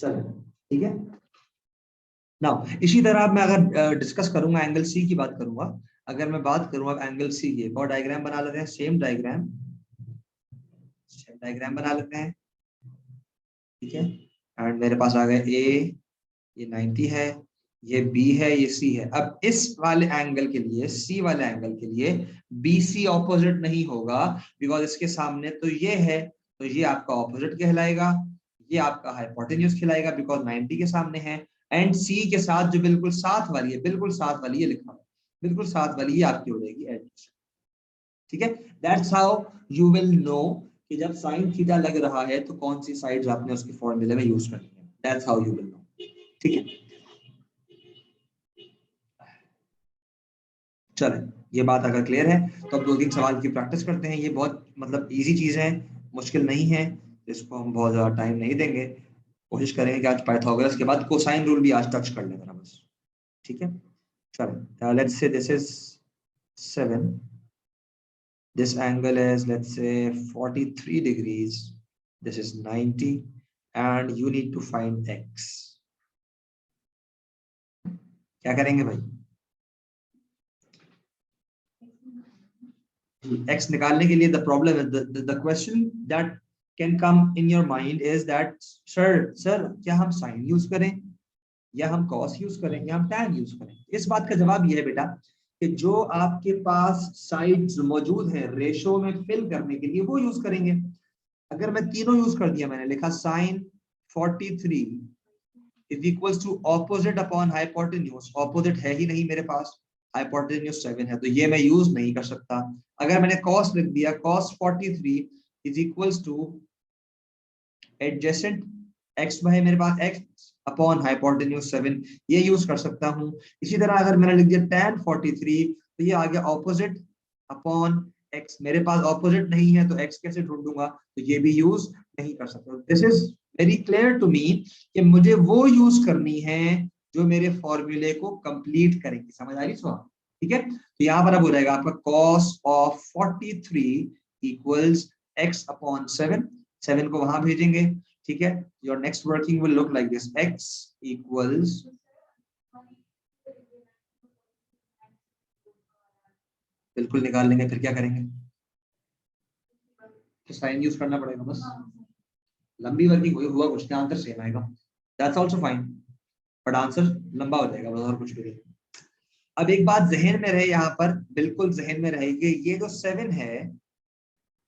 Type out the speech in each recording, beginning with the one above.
चलो ठीक है। नाउ इसी तरह अब मैं अगर डिस्कस करूंगा एंगल सी की बात करूंगा, अगर मैं बात करूं अब एंगल सी की, एक और डायग्राम बना लेते हैं, सेम डायग्राम बना लेते हैं, ठीक है। एंड मेरे पास आ गया ए, ये 90 है, ये बी है, ये सी है। अब इस वाले एंगल के लिए, सी वाले एंगल के लिए बी सी ऑपोजिट नहीं होगा, बिकॉज इसके सामने तो ये है, तो ये आपका ऑपोजिट कहलाएगा, ये आपका हाइपोटेन्यूज कहलाएगा बिकॉज 90 के सामने है। एंड सी के साथ जो बिल्कुल साथ वाली है, बिल्कुल साथ वाली, ये लिखा हुआ बिल्कुल साथ वाली, ये आपकी हो जाएगी एडजस्ट, ठीक है। That's how you will know कि जब साइन थीटा लग रहा है तो कौन सी साइड आपने उसके फॉर्मूले में यूज करनी है। That's how you will know, ठीक है। चले, ये बात अगर क्लियर है तो अब 2-3 सवाल की प्रैक्टिस करते हैं। ये बहुत मतलब इजी चीज है, मुश्किल नहीं है, इसको हम बहुत ज्यादा टाइम नहीं देंगे। कोशिश करेंगे कि आज पाइथागोरस के बाद कोसाइन रूल भी आज टच कर लें जरा बस, ठीक है। चलो let's say this is 7, this angle is let's say 43 degrees, this is 90 and you need to find x। क्या करेंगे भाई? x निकालने के लिए द प्रॉब्लम है, the question that can come in your mind is that sir क्या हम sign use करें या हम कॉस यूज करें या हम टैन यूज करें? इस बात का जवाब ये है बेटा कि जो आपके पास साइड्स मौजूद है रेशो में फिल करने के लिए वो यूज करेंगे। अगर मैं तीनों यूज कर दिया, मैंने लिखा sine 43 is equals to opposite upon hypotenuse, opposite है ही नहीं मेरे पास, हाइपोटेन्यूज 7 है, तो ये मैं यूज नहीं कर सकता। अगर मैंने कॉस लिख दिया, cos 43 is equals two adjacent x है मेरे पास, एक्स अपॉन हाइपोटेन्यूज 7, ये यूज कर सकता हूं। इसी तरह अगर मैंने लिख दिया tan 43 तो ये आ गया ऑपोजिट अपॉन एक्स, मेरे पास ऑपोजिट नहीं है तो एक्स कैसे ढूंढूंगा, तो ये भी यूज नहीं कर सकता। This is very clear to me कि मुझे वो यूज करनी है जो मेरे फॉर्मूले को कंप्लीट करेंगे। समझ आ रही सवाल, ठीक है। तो यहाँ पर अब हो जाएगा आपका cos of 43 equals x upon 7, 7 को वहां भेजेंगे, ठीक है। Your next working will look like this, x equals, बिल्कुल निकाल लेंगे, फिर क्या करेंगे, तो साइन यूज करना पड़ेगा बस, लंबी वर्किंग हुई हुआ कुछ आंसर सेम आएगा, that's also fine, but answer लंबा हो जाएगा बस, और कुछ भी नहीं। अब एक बात जहन में रहे, यहाँ पर बिल्कुल जहन में रहेगी, ये जो 7 है,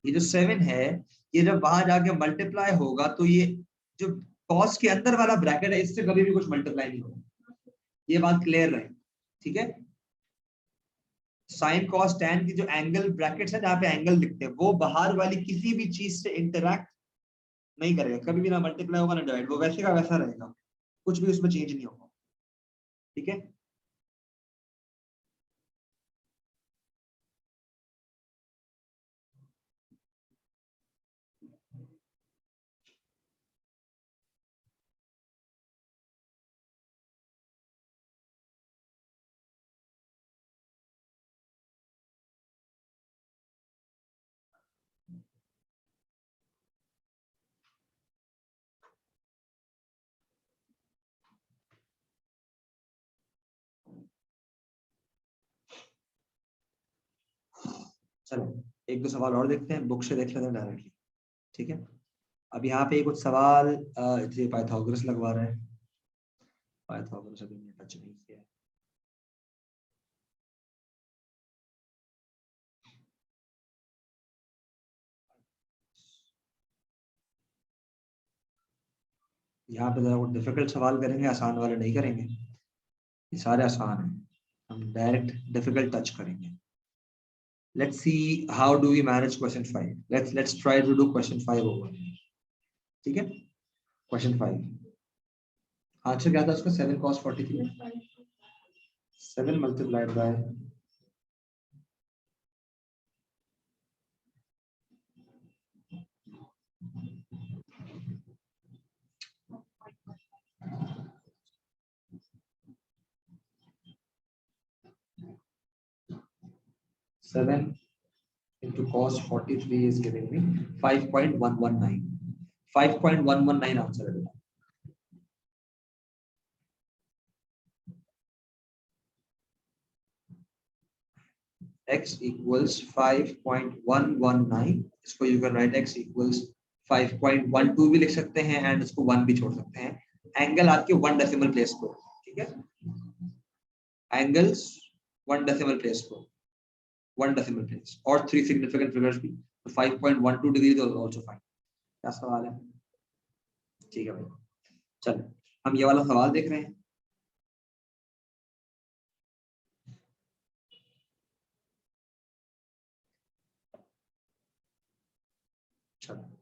ये जो 7 है, ये जब वहां जाके मल्टीप्लाई होगा तो ये जो कॉस के अंदर वाला ब्रैकेट है इससे कभी भी कुछ मल्टीप्लाई नहीं होगा, ये बात क्लियर रहे, ठीक है। साइन कॉस टैन की जो एंगल ब्रैकेट्स है जहाँ पे एंगल लिखते हैं वो बाहर वाली किसी भी चीज से इंटरैक्ट नहीं करेगा, कभी भी ना मल्टीप्लाई होगा ना डिवाइड, वो वैसे का वैसा रहेगा, कुछ भी उसमें चेंज नहीं होगा, ठीक है। चलो एक दो सवाल और देखते हैं, बुक से देख लेते हैं डायरेक्टली, ठीक है। अब यहाँ पे कुछ सवाल ये पाइथागोरस लगवा रहे हैं, पाइथागोरस अभी मैंने टच नहीं किया है। यहाँ पे जरा कुछ डिफिकल्ट सवाल करेंगे, आसान वाले नहीं करेंगे, ये सारे आसान हैं, हम डायरेक्ट डिफिकल्ट टच करेंगे। Let's see how do we manage question 5. Let's try to do question 5 over. ठीक है, question 5 आंसर क्या था उसका, 7 cos 43, 7 multiplied by 7 into cos 43 is giving me 5.119, 5.119 answer है बेटा, x equals 5.119, इसको you can write x equals 5.12 भी लिख सकते हैं एंड इसको 1 भी छोड़ सकते हैं. एंगल आपके 1 डेसिमल प्लेस को, ठीक है, एंगल्स 1 डेसिमल प्लेस को, 1 डेसिमल प्लेस और 3 सिग्निफिकेंट फिगर्स भी, तो 5.12 डिग्री तो आल्सो फाइन. क्या सवाल है? ठीक है भाई, चलो हम ये वाला सवाल देख रहे हैं. चलो,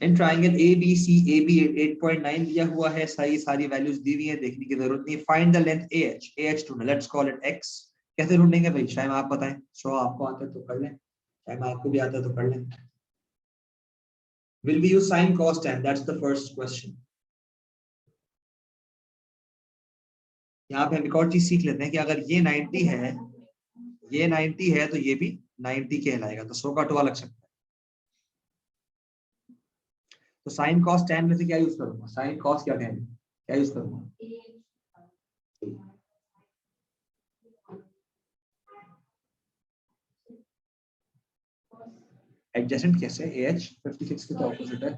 इन ट्राइंगल ABCAB 8.9 दिया हुआ है, सारी वैल्यूज दी हुई है, देखने की जरूरत नहीं. फाइंड द लेंथ AH ढूंढना, लेट्स कॉल इट x. कैसे ढूंढेंगे भाई? शायद आप बताएं. सो आपको आता है तो कर लें, शायद आपको भी आता है तो कर लें. Will we use sin cos tan? That's the first question. यहाँ पे हम एक और चीज सीख लेते हैं कि अगर ये 90 है, ये 90 है तो ये भी 90 कहलाएगा, तो 100 का टोआ लग सकता है. तो साइन कॉस tan में से क्या यूज करूंगा? साइन कॉस क्या tan, क्या यूज करूंगा? एडजेसेंट कैसे? AH 56 के तो ऑपोजिट है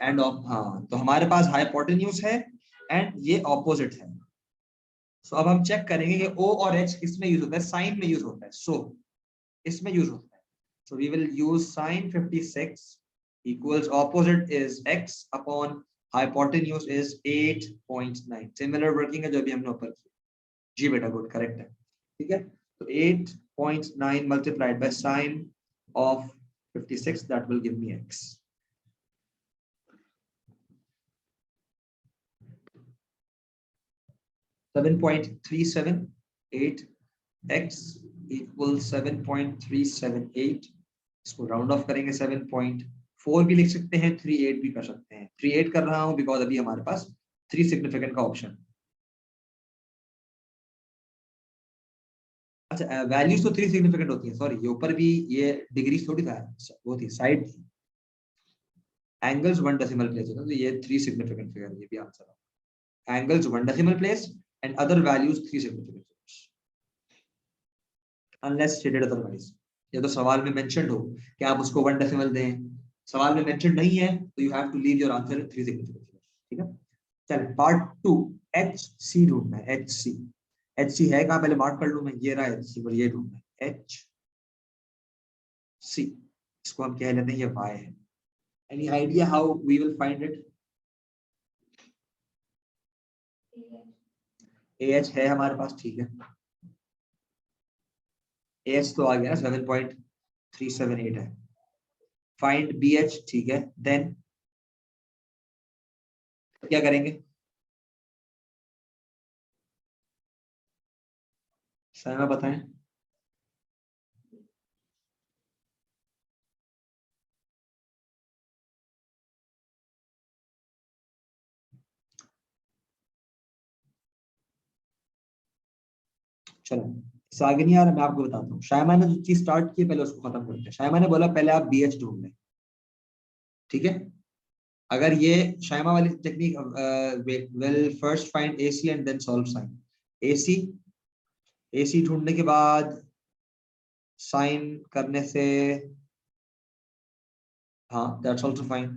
एंड ऑफ, हाँ, तो हमारे पास हाइपोटेन्यूज है एंड ये ऑपोजिट है. सो अब हम चेक करेंगे कि O और H किसमें यूज होता है? साइन में यूज होता है. सो इसमें यूज होता है. So we will use sine 56 equals opposite is x upon hypotenuse is 8.9. Similar working है जो अभी हमने ऊपर की. जी बेटा, गुड, करेक्ट है. ठीक है, तो 8.9 multiplied by sine of 56, that will give me x. 7.378 x equals 7.378. इसको राउंड ऑफ करेंगे 7.4 भी लिख सकते हैं, 38 भी कर सकते हैं. 38 कर रहा हूं बिकॉज अभी हमारे पास 3 सिग्निफिकेंट का ऑप्शन. अच्छा, वैल्यूज तो 3 सिग्निफिकेंट होती है. सॉरी, ये ऊपर भी ये डिग्री थोड़ी था, वो थी साइड थी. एंगल्स 1 डेसिमल प्लेस है, तो ये 3 सिग्निफिकेंट फिगर, ये भी आंसर है. Angles 1 decimal place and other values 3 significant figures unless stated otherwise. ये तो सवाल में मेंशन्ड हो कि आप उसको 1 डेसिमल दें, सवाल में मेंशन नहीं है तो you have to leave your answer in 3 significant figures. ठीक है, चल पार्ट 2, HC ढूंढना है. HC, HC है कहां? पहले मार्क कर लूं मैं. ये रहा HC, और ये ढूंढना है HC. इसको हम कह लेते हैं ये Y है. Any idea how we will find it? AH है हमारे पास, ठीक है. AH तो आ गया ना, 7.378 है. फाइंड BH, ठीक है. देन क्या करेंगे? साइमा बताएं. चलो, इससे आगे नहीं आ रहा, मैं आपको बताता हूँ. शायमा ने जो चीज स्टार्ट की पहले उसको खत्म करते हैं. शायमा ने बोला पहले आप BH ढूंढ लें, ठीक है. अगर ये शायमा वाली technique, will first find AC and then solve sine. AC, AC ढूंढने के बाद साइन करने से, हाँ, दैट्स आल्सो फाइन,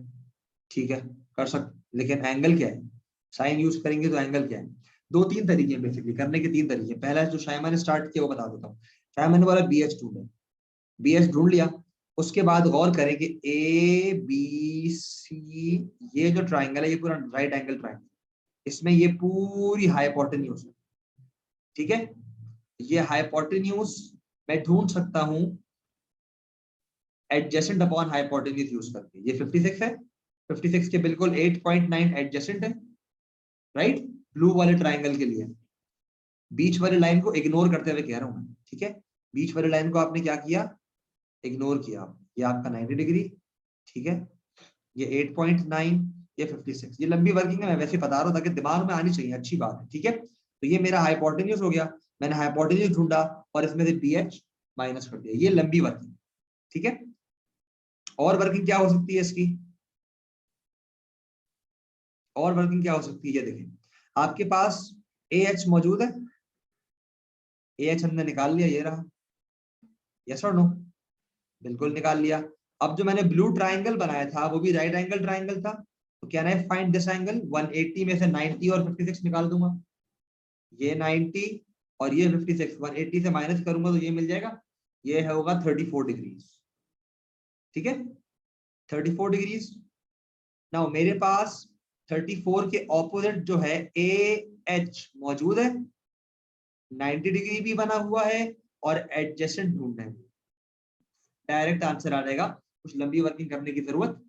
ठीक है, कर सकते. लेकिन एंगल क्या है? साइन यूज करेंगे तो एंगल क्या है? 2-3 तरीके हैं बेसिकली करने के. 3 तरीके. पहला जो शायमा ने स्टार्ट किया वो बता देता हूँ. शायमा ने बोला BH ढूंढे, BH ढूंढ लिया. उसके बाद गौर करें कि ABC, ये जो ट्राइंगल है ये पूरा राइट एंगल ट्राइंगल, इसमें ये पूरी हाइपोटेन्यूज है, ठीक है. ये हाइपोटेन्यूज मैं ढूंढ सकता हूं एडजेसेंट अपॉन हाइपोटेन्यूज यूज करके. ये 56 है, 56 के बिल्कुल 8.9 एडजेसेंट है, राइट, ब्लू वाले ट्राइंगल के लिए. बीच वाली लाइन को इग्नोर करते हुए कह रहा हूं मैं, ठीक है. बीच वाली लाइन को आपने क्या किया? इग्नोर किया. ये आपका 90 डिग्री, ठीक है. ये 8.9, ये 56. ये लंबी वर्किंग है, मैं वैसे बता रहा हूं ताकि दिमाग में आनी चाहिए, अच्छी बात है, ठीक है. तो ये मेरा हाइपोटेन्यूज हो गया, मैंने हाइपोटेन्यूज ढूंढा और इसमें से BH माइनस कर दिया. ये लंबी वर्किंग, ठीक है. और वर्किंग क्या हो सकती है इसकी? और वर्किंग क्या हो सकती है? ये देखें, आपके पास AH मौजूद है, AH हमने निकाल लिया, ये रहा, यस और नो, बिल्कुल निकाल लिया। अब जो मैंने ब्लू ट्राइंगल बनाया था वो भी राइट एंगल ट्राइंगल था, तो can I find this angle? 180 में से 90 और 56 निकाल दूंगा, ये 90 और ये 56, 180 से माइनस करूंगा तो ये मिल जाएगा, ये होगा 34 डिग्रीज, ठीक है, 34 डिग्रीज। नाउ मेरे पास 34 के ऑपोजिट जो है AH मौजूद है, 90 डिग्री भी बना हुआ है और एडजेसेंट ढूंढना है, डायरेक्ट आंसर आ जाएगा, कुछ लंबी वर्किंग करने की जरूरत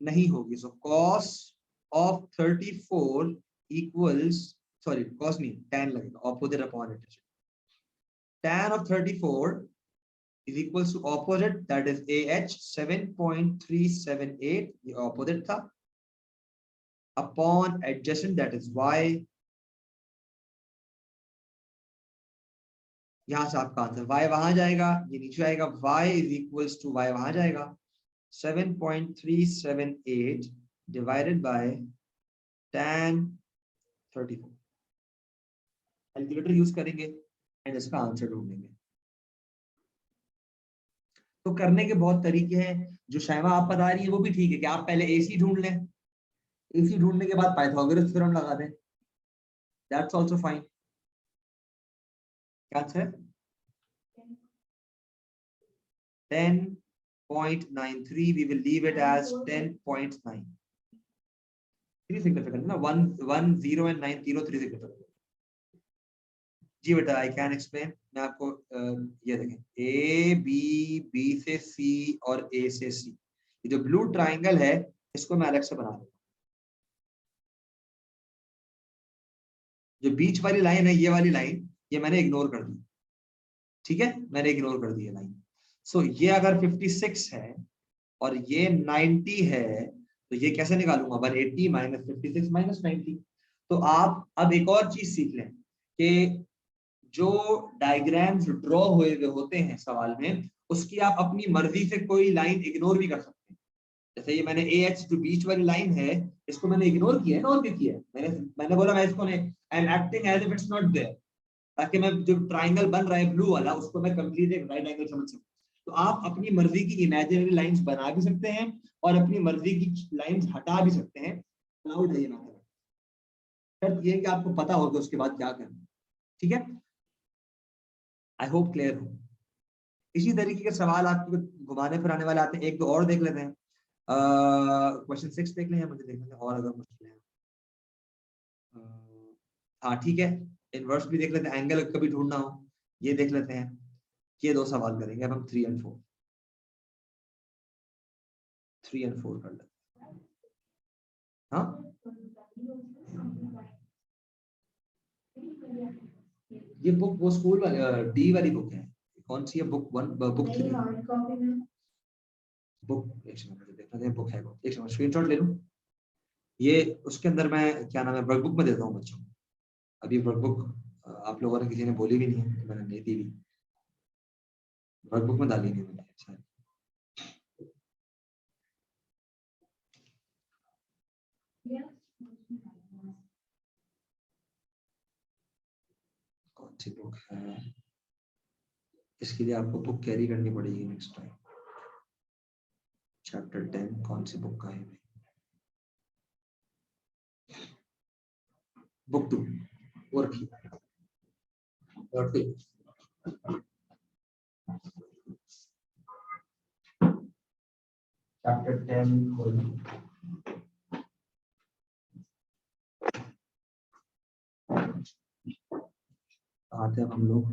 नहीं होगी। सो cos of 34 equals, sorry cos नहीं, tan लगेगा, opposite upon adjacent, tan of 34 is equals to opposite, that is AH 7.378, ये opposite था, upon adjacent, that is Y। यहां से आपका आंसर Y वहां जाएगा, ये नीचे आएगा, Y is equals to Y वहां जाएगा, 7.378 divided by tan 34। Calculator use करेंगे एंड इसका आंसर ढूंढेंगे। तो करने के बहुत तरीके हैं, जो शैमा आप बता रही है वो भी ठीक है कि आप पहले AC ढूंढ लें, AC ढूंढने के बाद पाइथागोरस थ्योरम लगा दें, दैट्स आल्सो फाइन। क्या आंसर है? 10.93, we will leave it as 10.9, 3 significant ना, 1 1 0 एंड 9 तीनों 3 सिग्निफिकेंट। जी बेटा, आई कैन एक्सप्लेन, मैं आपको ये देखें, A B से C और A से C, ये जो ब्लू ट्राइंगल है इसको मैं अलग से बना दूंगा, जो बीच वाली लाइन है ये वाली लाइन, ये मैंने इग्नोर कर दी, ठीक है, मैंने इग्नोर कर दी है लाइन। सो ये अगर 56 है और ये 90 है तो ये कैसे निकालूंगा? 180 माइनस 56 माइनस 90। तो आप अब एक और चीज सीख लें कि जो डायग्राम्स ड्रॉ हुए हुए होते हैं सवाल में, उसकी आप अपनी मर्जी से कोई लाइन इग्नोर भी कर सकते हैं। जैसे ये मैंने AH जो बीच वाली लाइन है इसको मैंने इग्नोर किया है ना, और क्या किया है मैंने बोला मैं इसको नहीं, I am acting as if it's not there, ताकि मैं जो ट्राइंगल बन रहा है ब्लू वाला उसको मैं कंप्लीट एक राइट एंगल समझ सकूं। तो आप अपनी मर्जी की इमेजिनरी लाइंस बना भी सकते हैं और अपनी मर्जी की लाइंस हटा भी सकते हैं, अलाउड है ये मेथड। शर्त ये है कि आपको पता होगा उसके बाद क्या करना, ठीक है। आई होप क्लियर हो। इसी तरीके के सवाल आपको घुमाने फिराने वाले आते हैं, एक दो और देख लेते हैं। क्वेश्चन 6 देख लें, मुझे देखने और अगर मुश्किल है। हाँ ठीक है, इनवर्स भी देख लेते हैं, एंगल कभी ढूंढना हो ये देख लेते हैं। ये दो सवाल करेंगे अब हम, 3 और 4, 3 और 4 कर लेते हैं। हाँ ये बुक वो स्कूल वाली D वाली बुक है, कौन सी है? बुक 1 बुक 3 बुक, एक सेकंड देखना है, बुक है वो, एक सेकंड स्क्रीनशॉट ले लूं। ये उसके अंदर मैं क्या नाम है वर्कबुक में देता हूँ बच्चों को, अभी वर्कबुक आप लोगों ने किसी ने बोली भी नहीं है तो मैंने नहीं दी भी, वर्कबुक में डाली नहीं मैंने शायद। कौन सी बुक है? इसके लिए आपको बुक कैरी करनी पड़ेगी नेक्स्ट टाइम। चैप्टर 10 कौन सी बुक का है? बुक 2 वो रखिए, चैप्टर 10 खोलिए। आते हैं हम लोग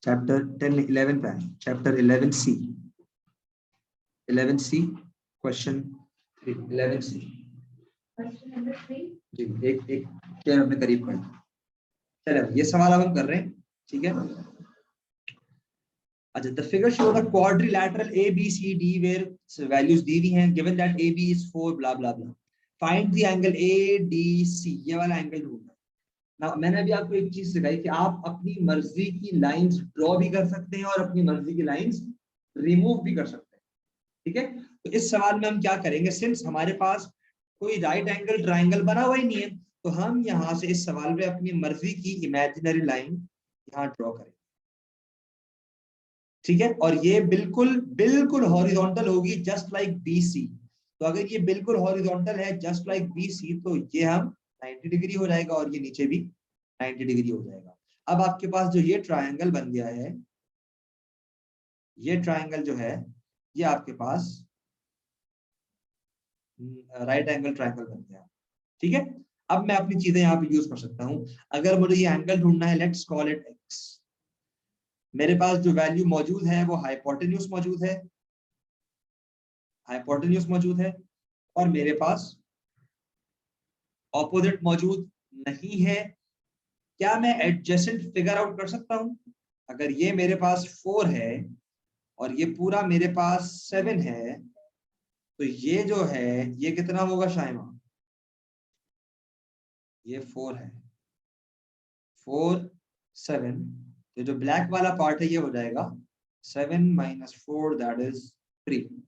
चैप्टर 10 11 पे है, chapter 11C, 11C question 11C जी, एक एक क्या हमने करीब पढ़ा। चलो ये सवाल अब हम कर रहे हैं, ठीक है। अच्छा, the figure shows a quadrilateral ABCD where values दी हुई हैं, given that AB is 4 blah blah blah, find the angle ADC, ये वाला एंगल ढूंढना। ना मैंने अभी आपको एक चीज सिखाई कि आप अपनी मर्जी की लाइंस ड्रॉ भी कर सकते हैं और अपनी मर्जी की लाइंस रिमूव भी कर सकते हैं, ठीक है। तो इस सवाल में हम क्या करेंगे, सिंस हमारे पास कोई राइट एंगल ट्राइंगल बना हुआ ही नहीं है, तो हम यहाँ से इस सवाल में अपनी मर्जी की इमेजिनरी लाइन यहाँ ड्रॉ करेंगे, ठीक है। और ये बिल्कुल बिल्कुल हॉरिजॉन्टल होगी, जस्ट लाइक BC। तो अगर ये बिल्कुल हॉरिजॉन्टल है जस्ट लाइक BC, तो ये हम 90 डिग्री हो जाएगा और ये नीचे भी 90 डिग्री हो जाएगा। अब आपके पास जो ये ट्रायंगल बन गया है, ये ट्रायंगल जो है ये आपके पास राइट एंगल ट्रायंगल बन गया, ठीक है। अब मैं अपनी चीजें यहाँ पे यूज कर सकता हूँ। अगर मुझे ये एंगल ढूंढना है, लेट्स कॉल इट x। मेरे पास जो वैल्यू मौजूद है वो हाइपोटेन्यूज मौजूद है, हाइपोटेन्यूज मौजूद है, और मेरे पास ऑपोजिट मौजूद नहीं है। क्या मैं एडजेसेंट फिगर आउट कर सकता हूं? अगर ये मेरे पास 4 है और ये पूरा मेरे पास 7 है, तो ये जो है ये कितना होगा शाइमा? ये 4 है, 4 7, तो जो ब्लैक वाला पार्ट है ये हो जाएगा 7 - 4 दैट इज 3।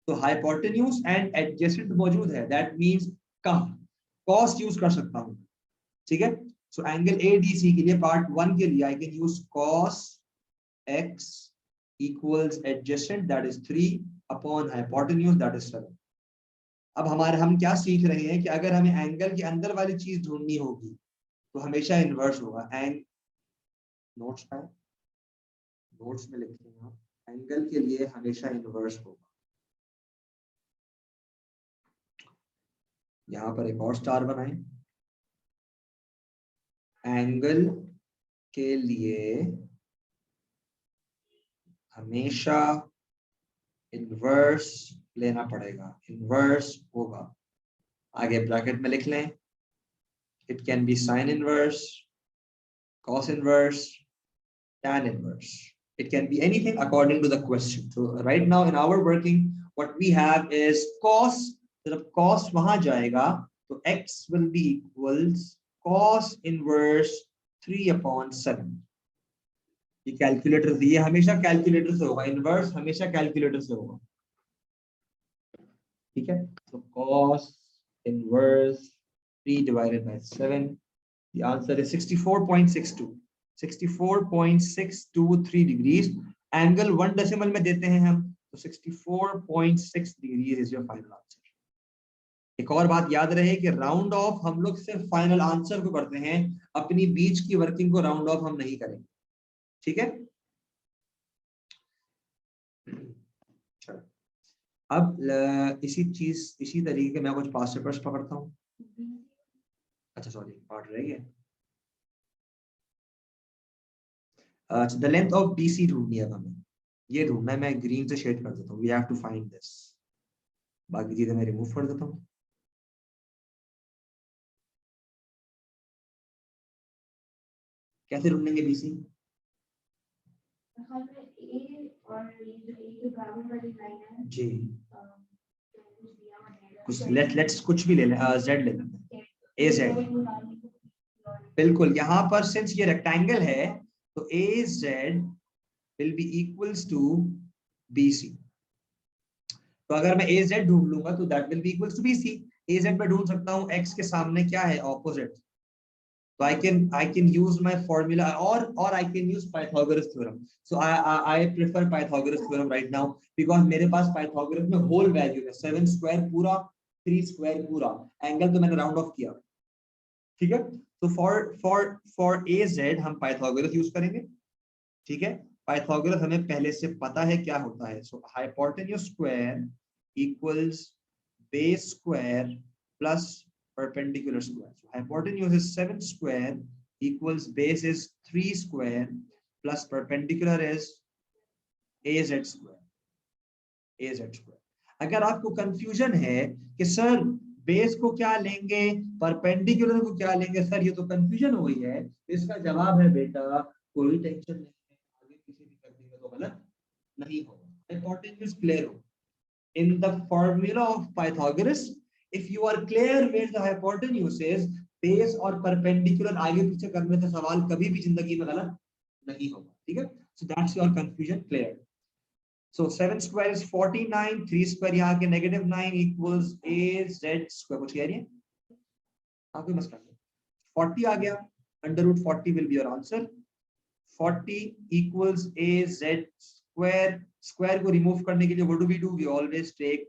तो हाइपोटेन्यूज एंड एडजेसेंट मौजूद है, दैट मींस कहां कॉस यूज कर सकता हूं, ठीक है। सो एंगल ADC के लिए पार्ट 1 के लिए I can use cos x equals adjacent that is 3 upon hypotenuse that is 7। अब हम क्या सीख रहे हैं कि अगर हमें एंगल के अंदर वाली चीज ढूंढनी होगी तो हमेशा इन्वर्स होगा। एंड नोट्स है, नोट्स में लिखते हैं आप, एंगल के लिए हमेशा इन्वर्स होगा। यहां पर एक और स्टार बनाएं। एंगल के लिए हमेशा इन्वर्स लेना पड़ेगा, इन्वर्स होगा। आगे ब्रैकेट में लिख लें, it can be sign inverse, cos inverse, tan inverse. It can be anything according to the question. So right now in our working, what we have is cos. जब cos वहां जाएगा तो x will be equals cos inverse 3/7। ये calculator से, ये हमेशा calculator से होगा, इनवर्स हमेशा कैलकुलेटर से होगा, ठीक है। तो cos inverse 3/7, the answer is 64.62, 64.623 degrees. Angle 1 decimal में देते हैं हम, तो 64.6 degrees is your final answer. एक और बात याद रहे कि राउंड ऑफ हम लोग सिर्फ फाइनल आंसर को करते हैं, अपनी बीच की वर्किंग को राउंड ऑफ हम नहीं करेंगे, ठीक है। अब इसी तरीके के मैं कुछ पास्ट पेपर्स पकड़ता हूँ। अच्छा सॉरी, पार्ट रह गया। द लेंथ ऑफ BC ढूंढनी है हमें, ये ढूंढना है। मैं ग्रीन से शेड कर देता हूँ, we have to find this. बाकी चीजें मैं रिमूव कर देता हूँ। कैसे ढूंढेंगे BC? जी लेट्स कुछ भी ले लें, Z ले लेते हैं, AZ। बिल्कुल, यहाँ पर सिंस ये रेक्टेंगल है तो AZ will be equals to BC। तो अगर मैं AZ ढूंढ लूंगा तो that will be equals to BC। AZ में ढूंढ सकता हूँ, X के सामने क्या है? Opposite. So I can use my formula, or I can use Pythagoras theorem. So I prefer Pythagoras theorem right now because मेरे पास Pythagoras में whole value है, 7 स्क्वायर पूरा, 3 स्क्वायर पूरा, एंगल तो मैंने राउंड ऑफ किया, ठीक है। तो फॉर AZ हम Pythagoras यूज करेंगे, ठीक है। Pythagoras हमें पहले से पता है क्या होता है। So hypotenuse square equals base square plus perpendicular square. So hypotenuse is 7 square equals base is 3 square plus perpendicular is AZ square, AZ square। अगर आपको कंफ्यूजन है कि सर बेस को क्या लेंगे, परपेंडिकुलर को क्या लेंगे, सर ये तो कंफ्यूजन हुई है, इसका जवाब है बेटा कोई टेंशन नहीं है, आगे किसी भी कर देंगे तो गलत नहीं होगा। हाइपोटेन्यूज क्लियर हो। In the formula of Pythagoras, if you are clear where the hypotenuse is, base और perpendicular आगे पीछे करने से सवाल कभी भी जिंदगी में गलत नहीं होगा, ठीक है। So that's your confusion clear. So 7 square is 49, 3 square यहाँ के -9 इक्वल्स az स्क्वायर। कुछ कह रही है? हाँ कोई मसला नहीं, 40 आ गया, √40 will be your answer. 40 equals az square. Square को रिमूव करने के लिए what do we do? We always take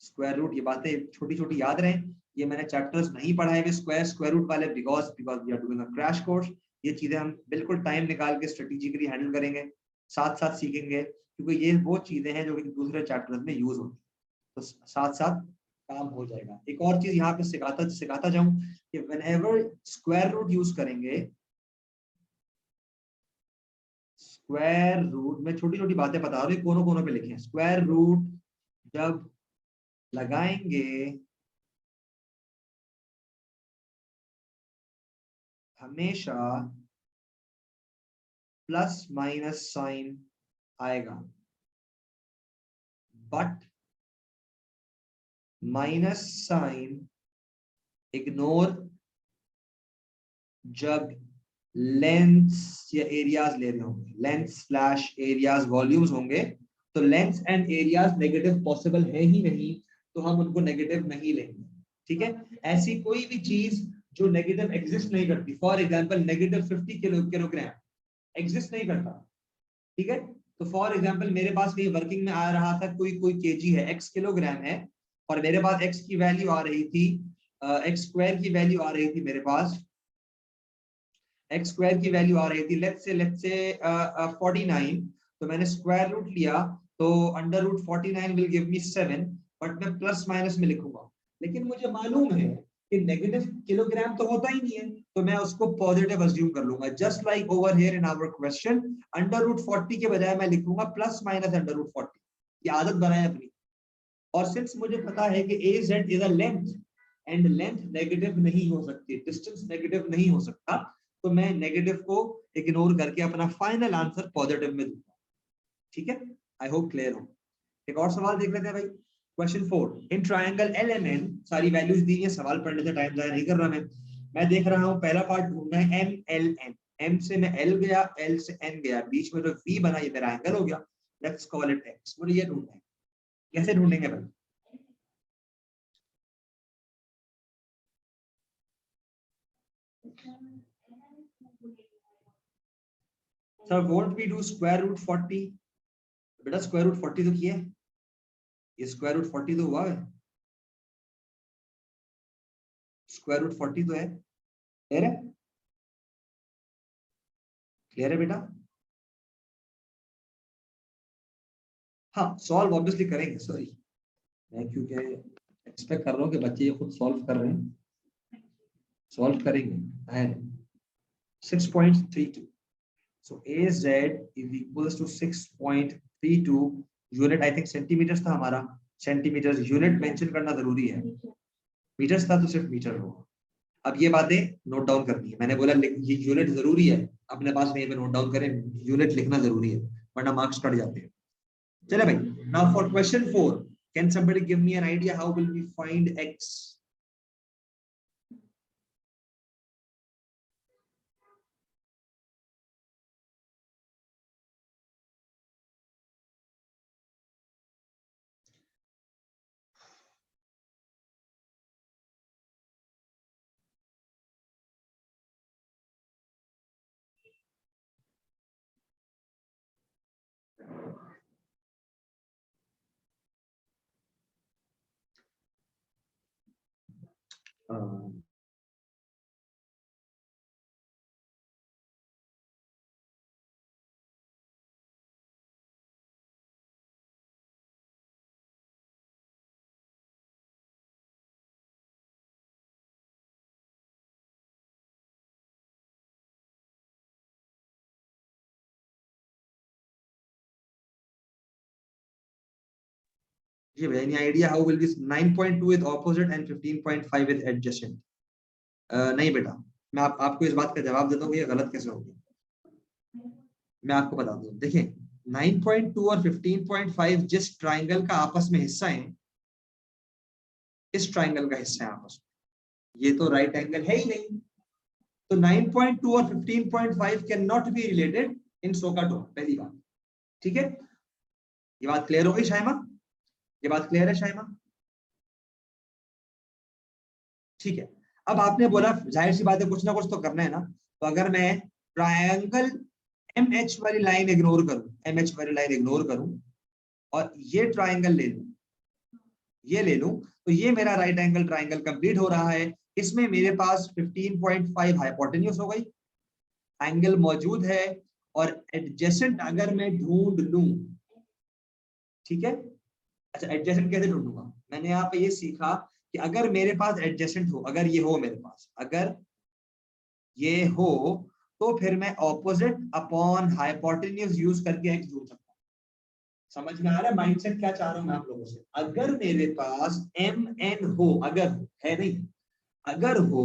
square root. ये बातें छोटी छोटी याद रहें, ये मैंने चैप्टर्स नहीं पढ़ाए हुए स्क्वायर रूट वाले, because we are doing a crash course. ये चीजें हम बिल्कुल टाइम निकाल के स्ट्रेटेजिकली हैंडल करेंगे, साथ साथ सीखेंगे, क्योंकि ये वो चीजें हैं जो कि दूसरे चैप्टर्स में यूज होती है, तो साथ साथ काम हो जाएगा। एक और चीज यहाँ पे सिखाता जाऊं कि व्हेनेवर स्क्वायर रूट यूज करेंगे, स्क्वायर रूट में छोटी छोटी बातें बता रहा हूँ, कोनों कोनों पे लिखे। स्क्वायर रूट जब लगाएंगे हमेशा प्लस माइनस साइन आएगा, बट माइनस साइन इग्नोर जब लेंथ्स या एरियाज ले रहे होंगे। लेंथ स्लैश एरियाज वॉल्यूम्स होंगे, तो length and areas negative possible है ही नहीं, तो हम उनको नेगेटिव नहीं लेंगे। ठीक है, ऐसी कोई भी चीज जो नेगेटिव एग्जिस्ट नहीं करती, फॉर एग्जांपल -50 किलोग्राम एग्जिस्ट नहीं करता। ठीक है, तो फॉर एग्जांपल मेरे पास कहीं वर्किंग में आ रहा था, कोई केजी है, x किलोग्राम है, और मेरे पास x की वैल्यू आ रही थी, x स्क्वायर की वैल्यू आ रही थी मेरे पास, x स्क्वायर की वैल्यू आ रही थी लेट्स से 49, तो मैंने स्क्वायर रूट लिया, तो √49 विल गिव मी 7, बट मैं प्लस माइनस में लिखूंगा। लेकिन मुझे मालूम है कि नेगेटिव किलोग्राम तो होता ही नहीं है, तो मैं उसको पॉजिटिव अज्यूम कर लूंगा। Just like over here in our question, √40 के बजाय मैं लिखूंगा प्लस माइनस √40। ये आदत बनाए अपनी। और सिंस मुझे पता है कि az is a length, and length negative नहीं हो सकती, डिस्टेंस नेगेटिव नहीं हो सकता, तो मैं नेगेटिव को इग्नोर करके अपना फाइनल आंसर पॉजिटिव में दूंगा। ठीक है, आई होप क्लियर हो। एक और सवाल देख लेते हैं भाई, क्वेश्चन 4। इन ट्रायंगल LMN, सारी वैल्यूज दी है, सवाल पढ़ने से टाइम जाया नहीं कर रहा मैं देख रहा हूं पहला पार्ट ढूंढना है MLN। M से मैं L गया, L से N गया, बीच में जो V बना ये मेरा एंगल हो गया, लेट्स कॉल इट X। मुझे ये ढूंढना है, कैसे ढूंढेंगे भाई? Sir won't we do √40? बेटा √40 तो किया है, ये √40 तो हुआ है, √40 तो है। क्लियर है? क्लियर है बेटा? हाँ सॉल्व ऑब्वियसली करेंगे, सॉरी मैं क्योंकि एक्सपेक्ट कर रहा हूँ कि बच्चे ये खुद सॉल्व कर रहे हैं, सॉल्व करेंगे। And 6.32, so AZ is equals to 6.32 unit, I think centimetres था हमारा, सेंटीमीटर यूनिट मेंशन करना जरूरी है, मीटर्स था तो सिर्फ मीटर होगा। अब ये बातें नोट डाउन करनी है, मैंने बोला ये यूनिट जरूरी है, अपने पास में नोट डाउन करें, यूनिट लिखना जरूरी है वरना मार्क्स कट जाते हैं। चले भाई, now for question 4, can somebody give me an idea how will we find x? जी भैया, any idea how will be 9.2 with opposite and 15.5 with adjacent? नहीं बेटा, मैं आपको इस बात का जवाब देता हूँ कि ये गलत कैसे होगी। मैं आपको बता दूं, देखिए 9.2 और 15.5 जिस ट्राइंगल का आपस में हिस्सा है, इस ट्राइंगल का हिस्सा है आपस में, ये तो राइट एंगल है ही नहीं, तो 9.2 और 15.5 कैन नॉट बी रिलेटेड इन सो का टर्म, पहली बात। ठीक है, ये बात क्लियर हो गई शाइमा? ये बात क्लियर है शाइमा? ठीक है। अब आपने बोला जाहिर सी बात है कुछ ना कुछ तो करना है ना, तो अगर मैं ट्रायंगल एम एच वाली लाइन इग्नोर करूं, एम एच वाली लाइन इग्नोर करूं और ये ट्रायंगल ले लूं, ये ले लूं, तो ये मेरा राइट एंगल ट्रायंगल कंप्लीट हो रहा है। इसमें मेरे पास 15.5 हाइपोटेन्यूज हो गई, एंगल मौजूद है, और एडजेसेंट अगर मैं ढूंढ लूं, ठीक है। अच्छा, एडजेसेंट कैसे ढूंढूंगा? मैंने यहाँ पे ये सीखा कि अगर मेरे पास एडजेसेंट हो, अगर ये हो मेरे पास, अगर ये हो, तो फिर मैं ऑपोजिट अपॉन हाइपोटेन्यूज यूज करके एक्स ढूंढ सकता हूँ। समझ में आ रहा है माइंडसेट क्या चाह रहा हूं मैं आप लोगों से? अगर मेरे पास एम एन हो, अगर है नहीं, अगर हो,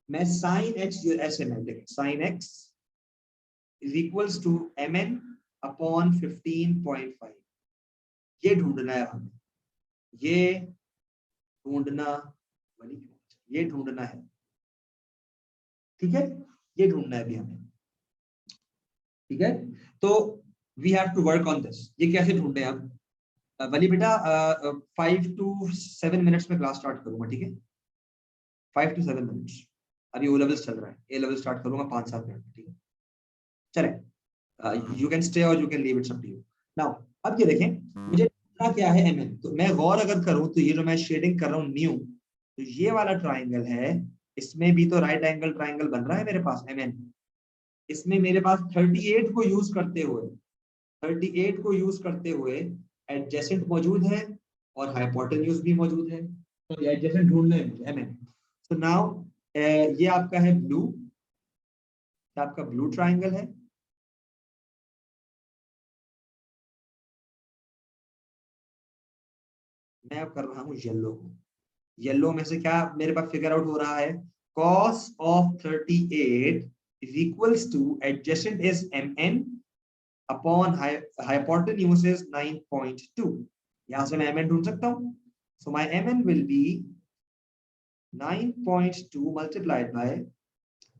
मैं साइन एक्स, ऐसे मैं देखें sine x is equals to M N upon 15.5, ये ढूंढना है हमें, ये ढूंढना, ये ढूंढना है, ठीक है, ये ढूंढना है अभी हमें, ठीक है। तो we have to work on this. ये कैसे ढूंढे हम? वली बेटा 5 to 7 मिनट्स में क्लास स्टार्ट करूंगा, ठीक है, 5 to 7 मिनट्स। अभी ओ लेवल चल रहा है, ए लेवल स्टार्ट करूंगा 5-7 मिनट में, ठीक है, चले। यू कैन स्टे और you can leave, it's up to you. Now अब ये देखें मुझे क्या है एम एन, तो मैं गौर अगर करूं तो ये जो मैं शेडिंग कर रहा हूं न्यू, तो ये वाला ट्राइंगल है, इसमें भी तो राइट एंगल ट्राइंगल बन रहा है मेरे पास एम एन। इसमें मेरे पास 38 को यूज करते हुए, 38 को यूज करते हुए एडजेसेंट मौजूद है और हाइपोटेन्यूज भी मौजूद है, तो एडजेसेंट ढूंढना है एम एन। तो नाउ ये आपका है ब्लू, आपका ब्लू ट्राइंगल है, मैं अब कर रहा हूं येलो। येलो में से क्या मेरे पास फिगर आउट हो रहा है? cos of 38 is equals to adjacent is mn upon hypotenuse is 9.2। यहां से मैं mn ढूंढ सकता हूं, so my mn will be 9.2 multiplied by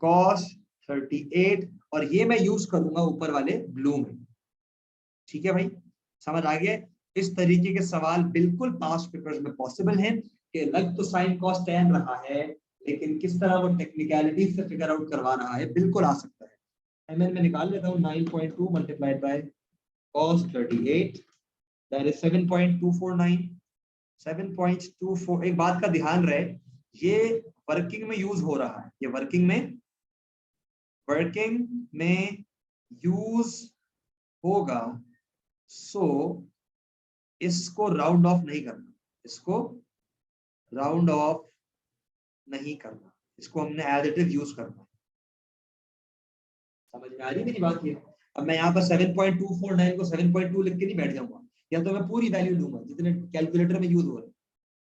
cos 38, और ये मैं यूज करूंगा ऊपर वाले ब्लू में, ठीक है भाई, समझ आ गया? इस तरीके के सवाल बिल्कुल पास्ट पेपर्स में पॉसिबल हैं कि लग तो साइन कॉस टैन रहा है, लेकिन किस तरह वो टेक्निकलिटी से फिगर आउट करवा रहा है, बिल्कुल आ सकता है। एमएन में निकाल लेता हूँ, 9.2 multiplied by cos 38, that is 7.249, 7.24। एक बात का ध्यान रहे, ये वर्किंग में यूज हो रहा है, ये वर्किंग में यूज होगा, सो इसको राउंड ऑफ नहीं करना, इसको राउंड ऑफ नहीं करना, इसको हमने एज इट इज यूज करना है। समझ में आ रही मेरी बात? ये अब मैं यहाँ पर 7.249 को 7.2 लिख के नहीं बैठ जाऊंगा, या तो मैं पूरी वैल्यू लूंगा जितने कैलकुलेटर में यूज हो रहे हैं।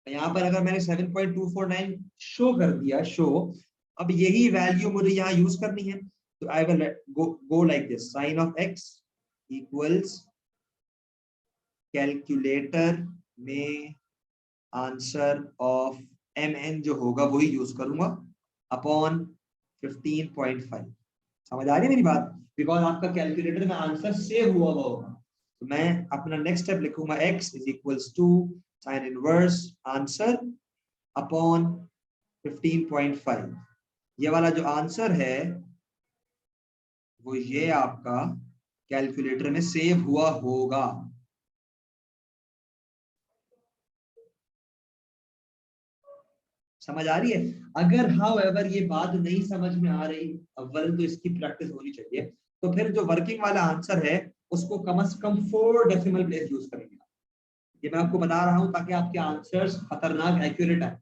यहाँ पर अगर मैंने 7.249 शो कर दिया, शो, अब यही वैल्यू मुझे यहाँ यूज करनी है, तो I will go like this, sine of x equals calculator में आंसर ऑफ एम एन जो होगा वही यूज करूंगा अपॉन 15.5। समझ आ रही है मेरी बात? बिकॉज आपका कैलकुलेटर में आंसर सेव हुआ होगा, तो मैं अपना नेक्स्ट स्टेप लिखूंगा x is equals to sine inverse answer upon 15.5। ये वाला जो आंसर है वो ये आपका कैलकुलेटर में सेव हुआ होगा। समझ आ रही है? अगर हाउएवर ये बात नहीं समझ में आ रही, अव्वल तो इसकी प्रैक्टिस होनी चाहिए, तो फिर जो वर्किंग वाला आंसर है उसको कम से कम 4 डेसिमल प्लेस यूज करेंगे। ये मैं आपको बता रहा हूं ताकि आपके आंसर्स खतरनाक एक्यूरेट आए,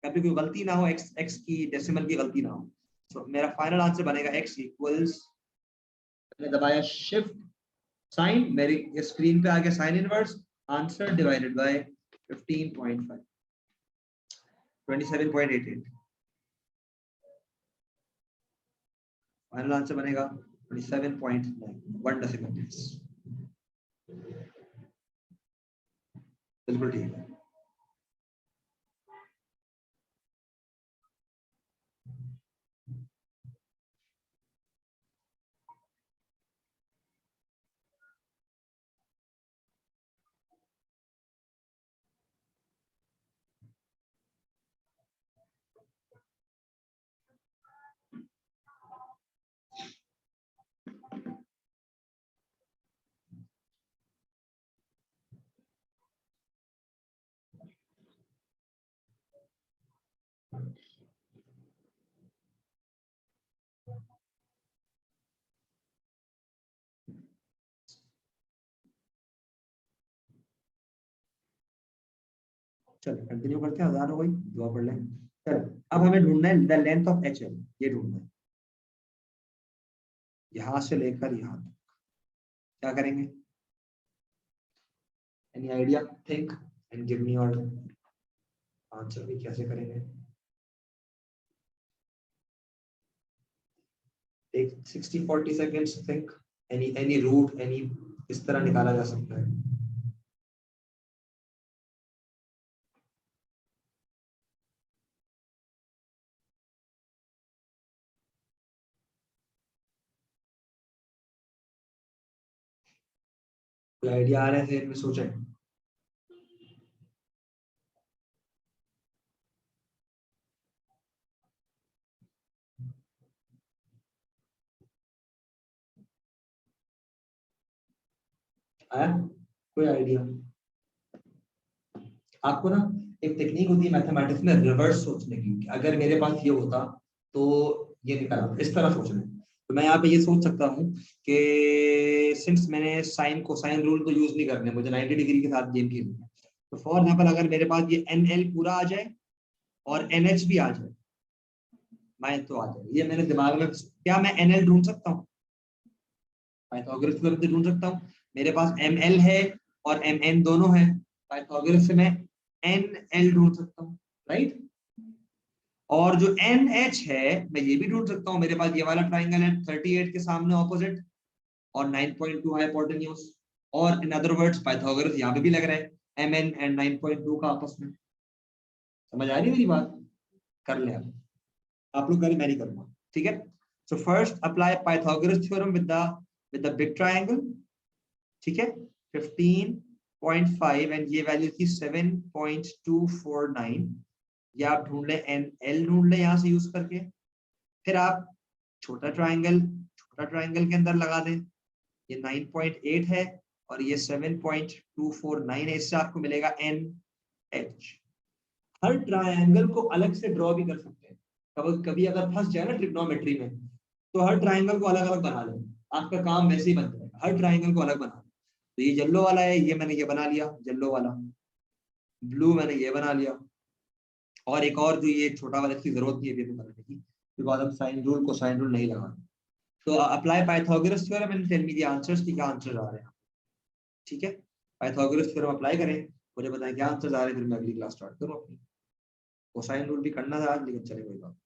कभी कोई गलती ना हो, एक्स एक्स की डेसिमल की गलती ना हो। तो मेरा फाइनल आंसर बनेगा x इक्वल्स, मैंने दबाया शिफ्ट साइन, मेरी स्क्रीन पे आ गया sign inverse answer divided by 15.5, 27.88। Final answer बनेगा 27.9, 1 डेसिमल प्लेस। बिल्कुल ठीक है। चलो कंटिन्यू करते हैं, आसान हो गई, दुआ पढ़ लें। चलो अब हमें ढूंढना है the length of H L, ये ढूंढना है यहां से लेकर यहां तक। क्या करेंगे? Any idea? Think and give me your answer. भी कैसे करेंगे? एक 60-40 seconds think. Any root, any इस तरह निकाला जा सकता है। कोई आइडिया आ रहा है ज़हन में? सोचें। आया कोई आइडिया? आपको ना एक टेक्निक होती है मैथमेटिक्स में रिवर्स सोचने की, कि अगर मेरे पास ये होता तो ये निकला, इस तरह सोचना है। तो मैं यहाँ पे ये सोच सकता हूँ कि सिंस मैंने साइन कोसाइन रूल तो यूज नहीं करने, मुझे 90 डिग्री के साथ गेम खेलनी है, तो फॉर एग्जाम्पल अगर मेरे पास ये एन एल पूरा आ जाए और एन एच भी आ जाए, मैं तो आ जाए, ये मैंने दिमाग में, क्या मैं एन एल ढूंढ सकता हूँ? पाइथागोरस थ्योरम से ढूंढ सकता हूँ। मेरे पास एम एल है और एम एन दोनों है, पाइथागोरस से मैं एन एल ढूंढ सकता हूँ, राइट। और जो एन एच है मैं ये भी ढूंढ सकता हूँ, मेरे पास ये वाला ट्राइंगल है 38 के सामने ऑपोजिट और 9.2 हाइपोटेन्यूज, और इन अदर वर्ड्स पाइथागोरस यहाँ पे भी लग रहा है एम एन एंड 9.2 का आपस में। समझ आ रही है मेरी बात? कर ले आप लोग करें, मैं नहीं करूंगा, ठीक है। So first apply Pythagoras theorem with the big triangle, ठीक है। 15.5 एंड ये वैल्यू थी 7.249। ये आप ढूंढ ले, एन एल ढूंढ ले यहाँ से यूज करके। फिर आप छोटा ट्राइंगल के अंदर लगा दें, ये 9.8 है और ये 7.249 है, इससे आपको मिलेगा एन एच। हर ट्राइंगल को अलग से ड्रॉ भी कर सकते हैं, कभी कभी अगर फंस जाए ना ट्रिग्नोमेट्री में, तो हर ट्राइंगल को अलग अलग बना लें, आपका काम वैसे ही बन जाएगा, हर ट्राइंगल को अलग बना लें। तो ये येलो वाला है, ये मैंने ये बना लिया येलो वाला, ब्लू मैंने ये बना लिया, और एक और जो ये छोटा वाला, इसकी जरूरत नहीं है अभी बनाने की, बिकॉज हम साइन रूल को साइन रूल नहीं लगा। तो apply Pythagoras theorem and tell me the answers, की क्या आंसर आ रहे हैं, ठीक है। पाइथागोरस थ्योरम अप्लाई करें, मुझे बताएं क्या आंसर आ रहे हैं, फिर मैं अगली क्लास स्टार्ट करूँ अपनी। कोसाइन रूल भी करना था आज, लेकिन चले कोई बात।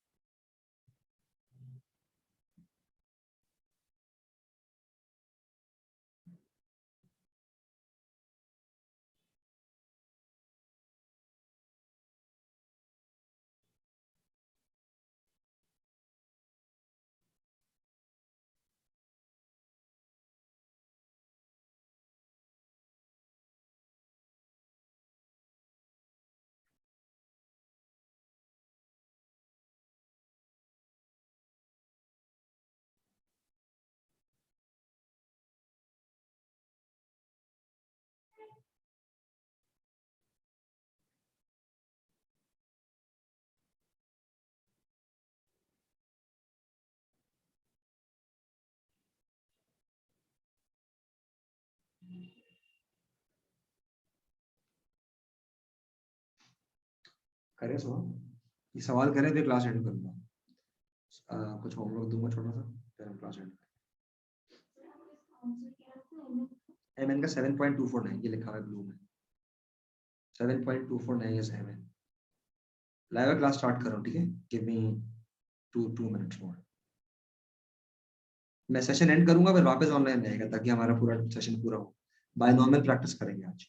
करें सो ये सवाल करें फिर क्लास एंड करूंगा। कुछ होमवर्क दूंगा छोटा सा, फिर हम क्लास एंड। एम एन का 7.249 ये लिखा हुआ है ब्लू में, 7.249 is M N. Live class start करो, ठीक है। गिव मी 2 मिनट्स मोर, मैं सेशन एंड करूंगा फिर वापस ऑनलाइन रहेगा, ताकि हमारा पूरा सेशन पूरा हो। बायनॉमियल प्रैक्टिस करेंगे आज।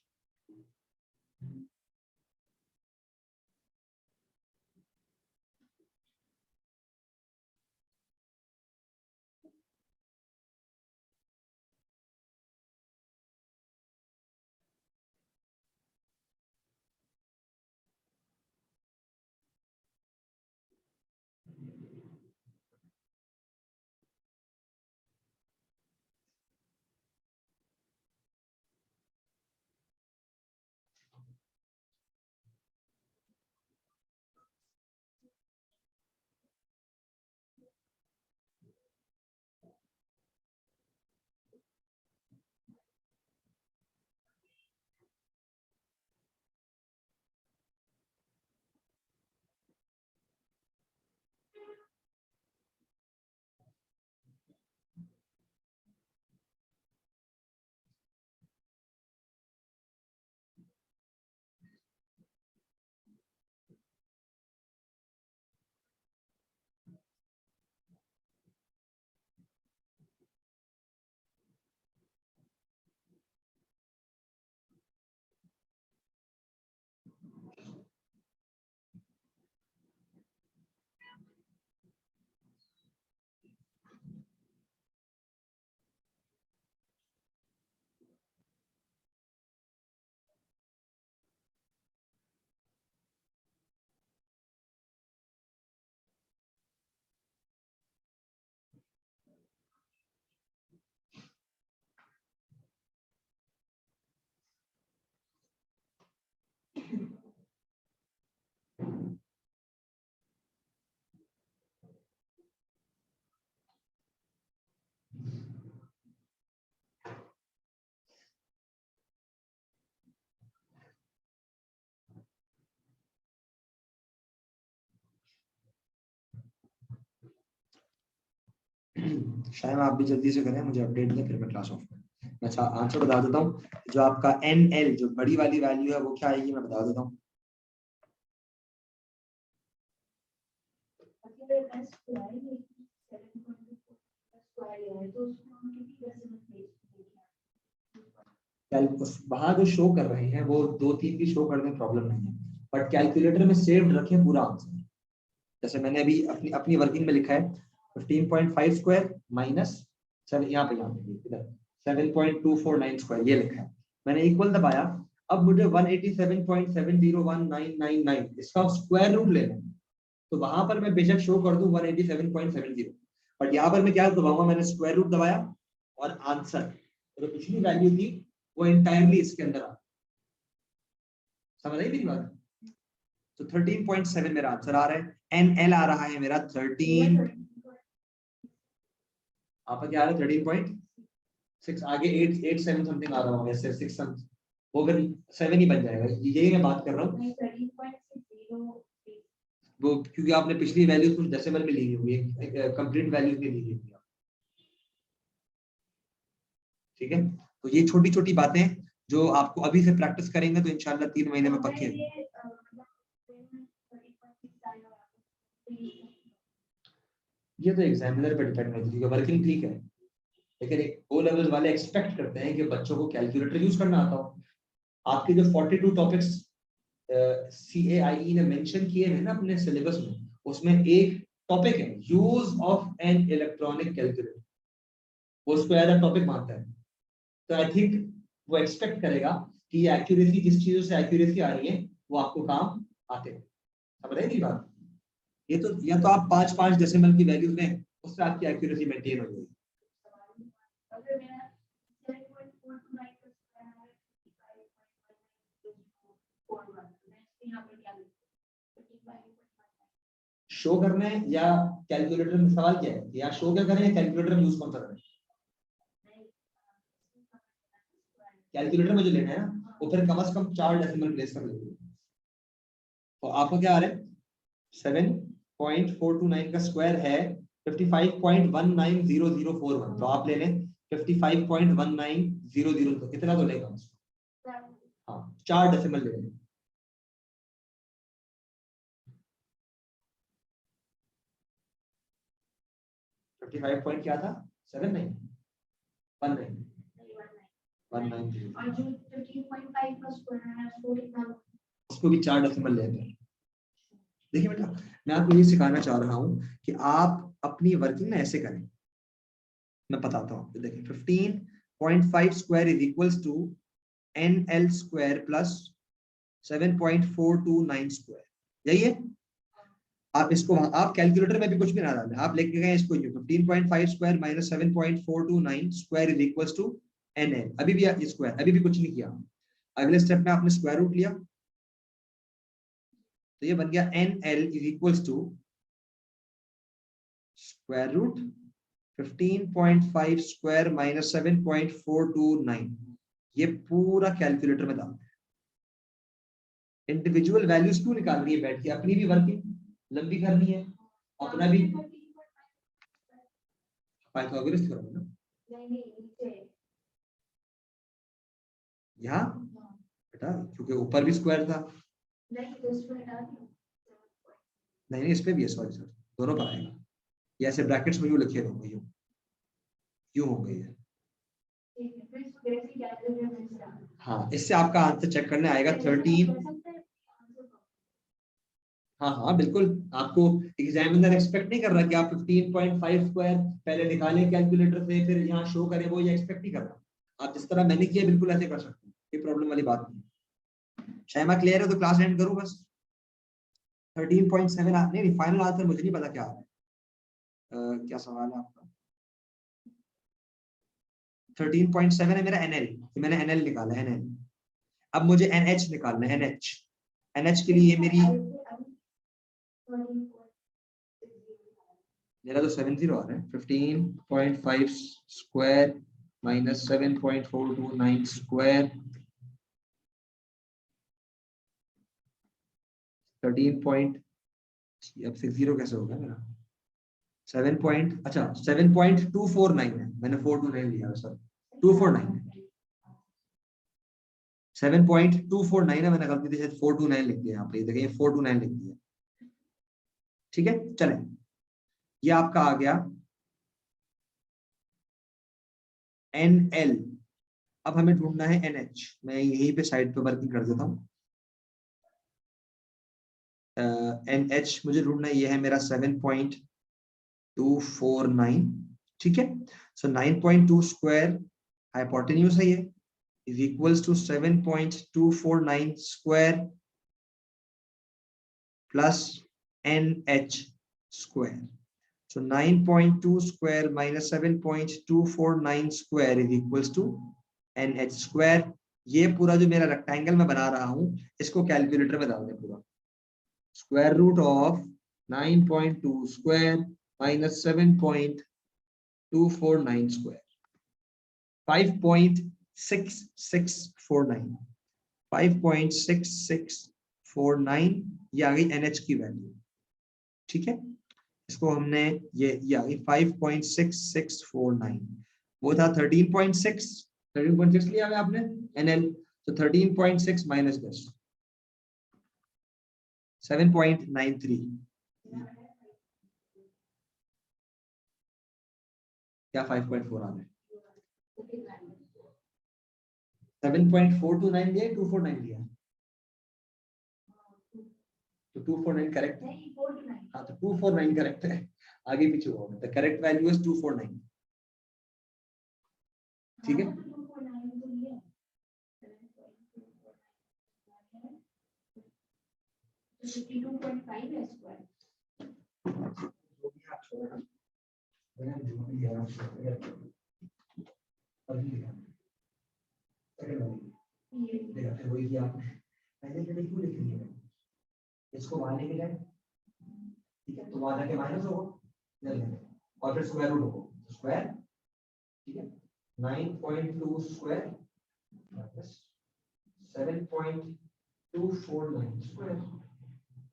शायद आप भी जल्दी से करें, मुझे अपडेट दें, फिर मैं क्लास ऑफ करूँ। अच्छा आंसर बता देता हूँ, जो आपका NL जो बड़ी वाली वैल्यू है वो क्या आएगी, मैं बता देता हूँ। वहां जो शो कर रहे हैं वो 2-3 की शो करने में प्रॉब्लम नहीं है, बट कैलकुलेटर में सेव्ड रखें पूरा आंसर। जैसे मैंने अभी अपनी अपनी वर्किंग में लिखा है 15.5 स्क्वायर माइनस 7, यहाँ पे इधर 7.249 स्क्वायर, ये लिखा है मैंने, इक्वल दबाया। अब मुझे 187.70199 इसका स्क्वायर रूट लेना है, तो वहां पर मैं बेशक शो कर दूं 187.70, बट यहाँ पर मैं क्या दबाऊंगा, मैंने स्क्वायर रूट दबाया और आंसर तो पिछली वैल्यू थी वो इंटायरली इसके अंदर आ, समझ आई मेरी बात। तो 13.7 मेरा आंसर आ रहा है, NL आ रहा है मेरा 13, आपका क्या आ रहा है 13.6, आगे 8 7 समथिंग आ रहा होगा, ऐसे 6 समथिंग, वो अगर 7 ही बन जाएगा, यही मैं बात कर रहा हूँ। वो क्योंकि आपने पिछली वैल्यू कुछ डेसिमल में ली हुई है, कंप्लीट वैल्यू में ली हुई है, ठीक है। तो ये छोटी छोटी बातें जो आपको अभी से प्रैक्टिस करेंगे तो इंशाल्लाह 3 महीने में पक्की है। ये तो एग्जामिनर पे डिपेंड करती है, क्योंकि वर्किंग ठीक है, लेकिन O लेवल वाले एक्सपेक्ट करते हैं कि बच्चों को कैलकुलेटर यूज करना आता हो। आपके जो 42 टॉपिक्स CAIE ने मेंशन किए हैं ना अपने सिलेबस में, उसमें एक टॉपिक है use of an electronic calculator, वो उसको एज अ टॉपिक मानता है। तो आई थिंक वो एक्सपेक्ट करेगा कि ये एक्यूरेसी, जिस चीजों से एक्यूरेसी आ रही है वो आपको काम आते हैं। समझ रहे बात। ये तो या तो आप 5 डेसिमल की वैल्यूज लें, उससे आपकी एक्यूरेसी मेंटेन हो जाएगी। शो करना है या कैलकुलेटर में, सवाल क्या है, या शो क्या करें या कैलकुलेटर में यूज कौन सा करें? कैलकुलेटर में जो लेना है ना, वो फिर कम से कम 4 डेसिमल प्लेस कर लेंगे। तो आपको क्या आ रहा है 7.429 का स्क्वायर है 55.190041, तो आप ले लें 55.1900, तो कितना तो लेगा उसको, हाँ 4 डेसिमल ले लें। 55 पॉइंट क्या था, 7 नहीं 19 और जो 13.5 का स्क्वायर है उसको भी 4 डेसिमल लेते हैं। देखिए बेटा, मैं आपको ये सिखाना चाह रहा हूं कि आप अपनी वर्किंग में ऐसे करें। मैं बताता हूँ, देखिए 15.5 square is equals to NL square plus 7.429 square, यही है। आप इसको आप कैलकुलेटर में भी कुछ भी ना डालें, आप लेके गए इसको 15.5 square minus 7.429 square is equals to NL, अभी भी स्क्वायर, अभी भी कुछ नहीं किया। अगले स्टेप में आपने स्क्वायर रूट लिया, तो ये बन गया NL is equals to square root 15.5 square minus 7.429, ये पूरा कैलकुलेटर में डालते हैं। इंडिविजुअल वैल्यूज क्यों निकाल रही है बैठ के, अपनी भी वर्किंग लंबी करनी है, अपना भी पाइथागोरस थ्योरम ना यहाँ बेटा, क्योंकि ऊपर भी स्क्वायर था। नहीं इस पे भी है, सॉरी सर, दोनों पर आएगा, ये ऐसे ब्रैकेट्स में यूं लिखे होंगे, यूं हो गई है। हाँ इससे आपका आंसर चेक करने आएगा 13। हाँ हाँ बिल्कुल, आपको एग्जामिनर एक्सपेक्ट नहीं कर रहा कि आप 15.5 स्क्वायर पहले निकालें कैलकुलेटर से फिर यहाँ शो करें, वो ये एक्सपेक्ट नहीं कर रहा। आप जिस तरह मैंने किया बिल्कुल ऐसे कर सकते हैं, ये प्रॉब्लम वाली बात नहीं। शायमा क्लियर है तो क्लास एंड करूँ बस। 13.7 नहीं, फाइनल आंसर मुझे नहीं पता क्या आ रहा है। क्या सवाल है आपका? 13.7 है मेरा NL, तो मैंने NL निकाला NL। अब मुझे NH निकालना है, NH NH के लिए मेरी मेरा तो 70 आ रहा है, 15.5 स्क्वायर माइनस 7.429 स्क्वायर 13 पॉइंट, अब 60 कैसे होगा मेरा 7 पॉइंट, अच्छा 7.249 है, मैंने 429 लिया सर, 249 है, 7.249 है, मैंने गलती से 429 लिख दिया यहाँ पे, देखिए 429 लिख दिया। ठीक है, चले, ये आपका आ गया NL। अब हमें ढूंढना है NH, मैं यहीं पे साइड पे वर्किंग कर देता हूँ। NH मुझे ढूंढना है, ये है मेरा 7.249, ठीक है। सो 9.2 स्क्वायर हाइपोटेन्यूज है ये, is equals to 7.249 square plus NH square. So 9.2 square minus 7.249 square is equals to NH square। ये पूरा जो मेरा रेक्टेंगल में बना रहा हूं, इसको कैलकुलेटर में डाल दें पूरा। Square root of 9.2 square minus 7.249 square 5.6649, 5.6649, ये आ गई NH की वैल्यू। ठीक है, इसको हमने ये आ गई 5.6649, वो था 13.6 लिया है आपने NL, तो 13.6 माइनस 10 7.93, क्या 5.4 आ गए, 7.429 लिया 249 लिया, तो 249 करेक्ट है। हाँ, तो 249 करेक्ट है, आगे पीछे हुआ, द करेक्ट वैल्यू इज 249। ठीक है, इसको वहां लेके जाए, ठीक है, तो वहां जाके माइनस होगा और फिर स्क्वायर रूट होगा, स्क्वायर, ठीक है, 9.2 स्क्वायर माइनस 7.249 स्क्वायर,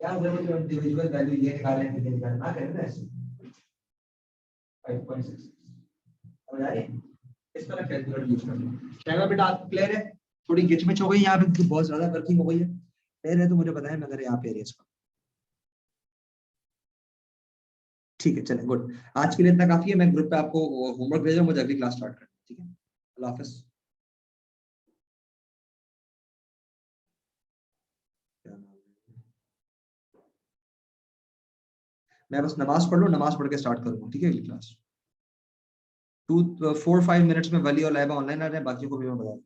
क्या जरूरत है इंडिविजुअल वैल्यू ये निकालने के लिए, निकालना करें ना ऐसे 5.6 समझ आ रही है, इस तरह कैलकुलेटर यूज करना। क्या बेटा आपको क्लियर है, थोड़ी गिचमिच हो गई यहाँ पे, बहुत ज्यादा वर्किंग हो गई है, क्लियर है तो मुझे बताएं, मगर यहाँ पे एरिया का। ठीक है, चले गुड, आज के लिए इतना काफी है, मैं ग्रुप पे आपको होमवर्क भेजा, मुझे अगली क्लास स्टार्ट करना, ठीक है, अल्लाह हाफिज। मैं बस नमाज पढ़ लूँ, नमाज पढ़ के स्टार्ट करूंगा, ठीक है अगली क्लास। 4-5 मिनट्स में वली और लाइबा ऑनलाइन आ रहे हैं, बाकी को भी मैं बता दूँ।